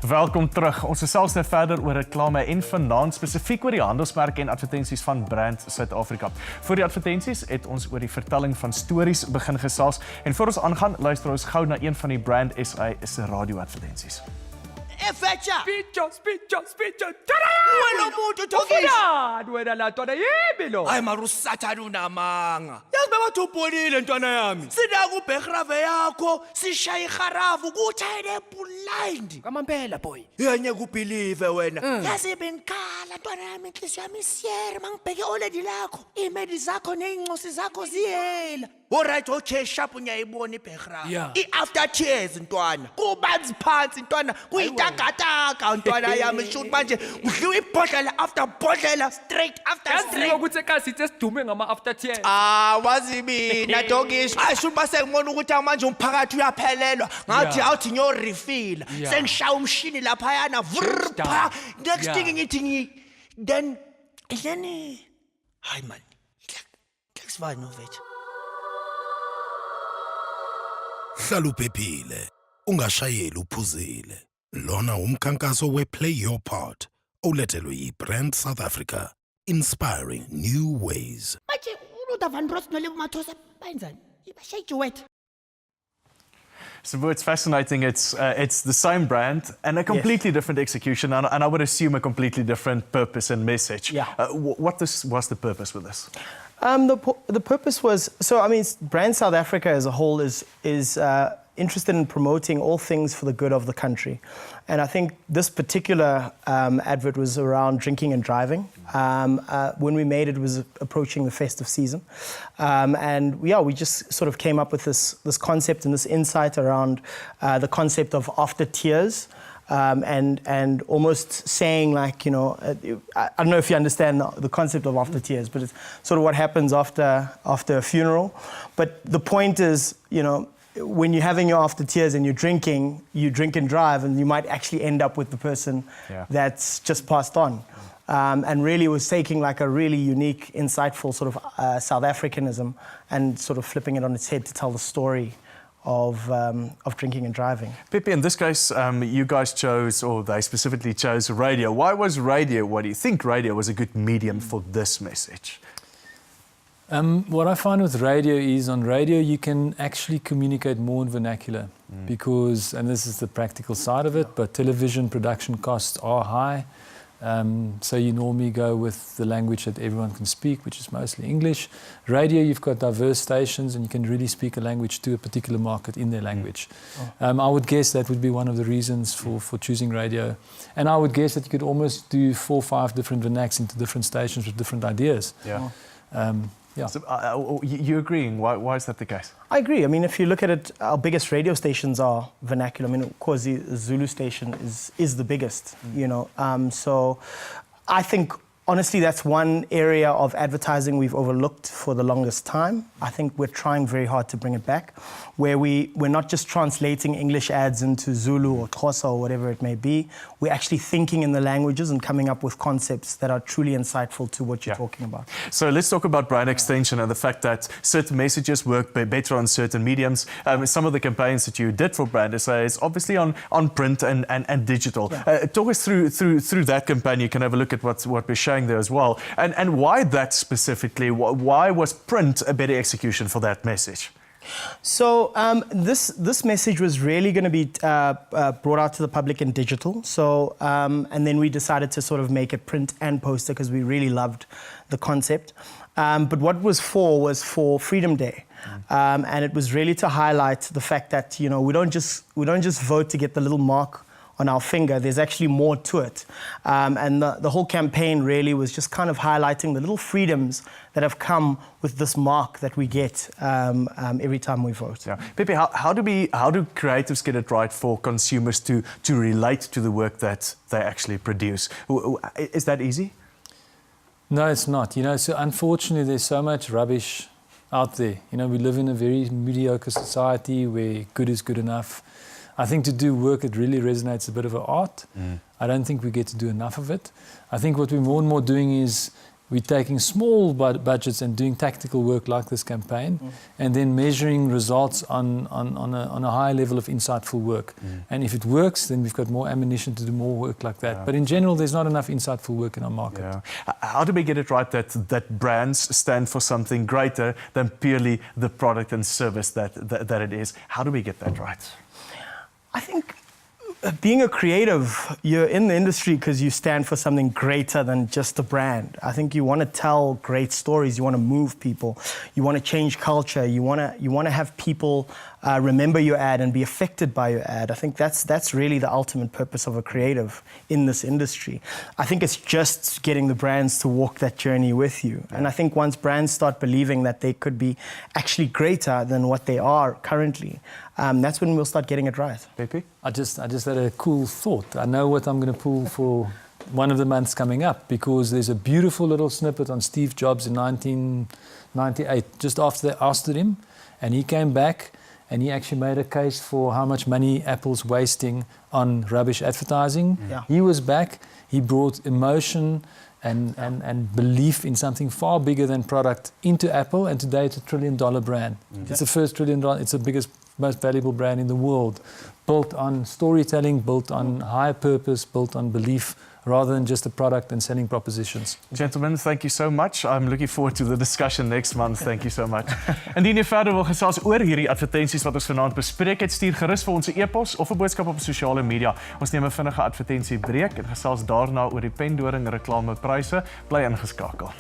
Welkom terug. Ons gesels nou verder oor reklame en vanaand spesifiek oor die handelsmerke en advertensies van Brand Suid-Afrika. Voor die advertensies het ons oor die vertelling van stories begin gesels en voor ons aangaan, luister ons gou na een van die Brand SA se radio-advertensies. Efetja! Spitjo! Wena muntu Thokisha! Wena la ntwana yebilo. Hayi mara usathana unamanga. Yazi babathi ubholile ntwana yami. Sinaka ubhekhrave yakho, sishaya iharafu kuthayile blind. Kwamampela boy. Yenye kubelieve wena. Yazi benkhala ntwana yami inhliziyo yami isiyere mangibheke oledi lakho. Imedi zakho neincosi zakho ziyela. Alright, okay, sharp unyayibona ibhekhrave. I-after tears ntwana. Kubanzi phansi ntwana. Kuyitakataka ntwana yami shoot manje udliwa ibhodlela after bodlela straight after straight. Yazi ukuthi ekasithi esidume ngama after tears. Wazi mina Thokisha. Shoot base ngibona ukuthi manje umphakathi uyaphelelwa. Ngathi awuthi ngiyo refill. Sengishaya umshini lapha yana vrpa. Next thing ngithi then hi man. Thanks for no vet. Hlala uphephile, ungashayeli uphuzile. Lona umkhankaso we-Play Your Part, olethelwe yi-Brand South Africa, inspiring new ways. Manje uLuther van Ross nolebo Mathosa benzani? Ibashayiji wethu. So it's fascinating. It's the same brand and a completely different execution, and I would assume a completely different purpose and message. What was the purpose with this? The purpose was, so I mean, Brand South Africa as a whole is interested in promoting all things for the good of the country. And I think this particular advert was around drinking and driving. When we made it, it was approaching the festive season. And we just sort of came up with this concept and this insight around the concept of after tears. And almost saying like, you know, I don't know if you understand the concept of after tears, but it's sort of what happens after a funeral. But the point is, you know, when you're having your after tears and you drink and drive, and you might actually end up with the person that's just passed on. And really was taking like a really unique, insightful sort of South Africanism and sort of flipping it on its head to tell the story of drinking and driving. Pepe, in this case, you guys chose, or they specifically chose radio. Why was radio, what do you think radio was a good medium for this message? What I find with radio is on radio you can actually communicate more in vernacular because, and this is the practical side of it, but television production costs are high. So you normally go with the language that everyone can speak, which is mostly English. Radio, you've got diverse stations and you can really speak a language to a particular market in their language. I would guess that would be one of the reasons for choosing radio. And I would guess that you could almost do 4 or 5 different vernacs into different stations with different ideas. So, you agreeing? Why is that the case? I agree. I mean, if you look at it, our biggest radio stations are vernacular. I mean, of course, the Zulu station is the biggest, you know. So I think, honestly, that's one area of advertising we've overlooked for the longest time. I think we're trying very hard to bring it back, where we're not just translating English ads into Zulu or Xhosa or whatever it may be. We're actually thinking in the languages and coming up with concepts that are truly insightful to what you're talking about. So let's talk about brand extension and the fact that certain messages work better on certain mediums. Some of the campaigns that you did for Brand SA is obviously on print and digital. Talk us through that campaign. You can have a look at what we're showing there as well. And why that specifically? Why was print a better execution for that message? So this message was really going to be brought out to the public in digital. So and then we decided to sort of make it print and poster because we really loved the concept. But what was for Freedom Day, and it was really to highlight the fact that, you know, we don't just vote to get the little mark on our finger. There's actually more to it. And the whole campaign really was just kind of highlighting the little freedoms that have come with this mark that we get every time we vote. Pepe, how do creatives get it right for consumers to relate to the work that they actually produce? Is that easy? No, it's not. You know, so unfortunately there's so much rubbish out there. You know, we live in a very mediocre society where good is good enough. I think to do work that really resonates a bit of an art. I don't think we get to do enough of it. I think what we're more and more doing is we're taking small budgets and doing tactical work like this campaign, and then measuring results on a high level of insightful work. And if it works, then we've got more ammunition to do more work like that. But in general, there's not enough insightful work in our market. Yeah. How do we get it right that brands stand for something greater than purely the product and service that it is? How do we get that right? I think being a creative, you're in the industry because you stand for something greater than just a brand. I think you want to tell great stories. You want to move people. You want to change culture. You want to have people remember your ad and be affected by your ad. I think that's really the ultimate purpose of a creative in this industry. I think it's just getting the brands to walk that journey with you. And I think once brands start believing that they could be actually greater than what they are currently, that's when we'll start getting it right. Pepe? I just had a cool thought. I know what I'm going to pull for one of the months coming up, because there's a beautiful little snippet on Steve Jobs in 1998, just after they ousted him, and he came back and he actually made a case for how much money Apple's wasting on rubbish advertising. Yeah. He was back, he brought emotion and belief in something far bigger than product into Apple, and today it's $1 trillion brand. It's the first $1 trillion, it's the biggest, most valuable brand in the world, built on storytelling, built on higher purpose, built on belief, rather than just a product and selling propositions. Gentlemen, thank you so much. I'm looking forward to the discussion next month. Thank you so much. Indien jy verder wil gesels oor hierdie advertensies wat ons vanaand bespreek het, stuur gerus vir ons 'n e-pos of 'n boodskap op sosiale media. Ons neem 'n vinnige advertensiebreek en gesels daarna oor die pendoring reklamepryse. Bly ingeskakel.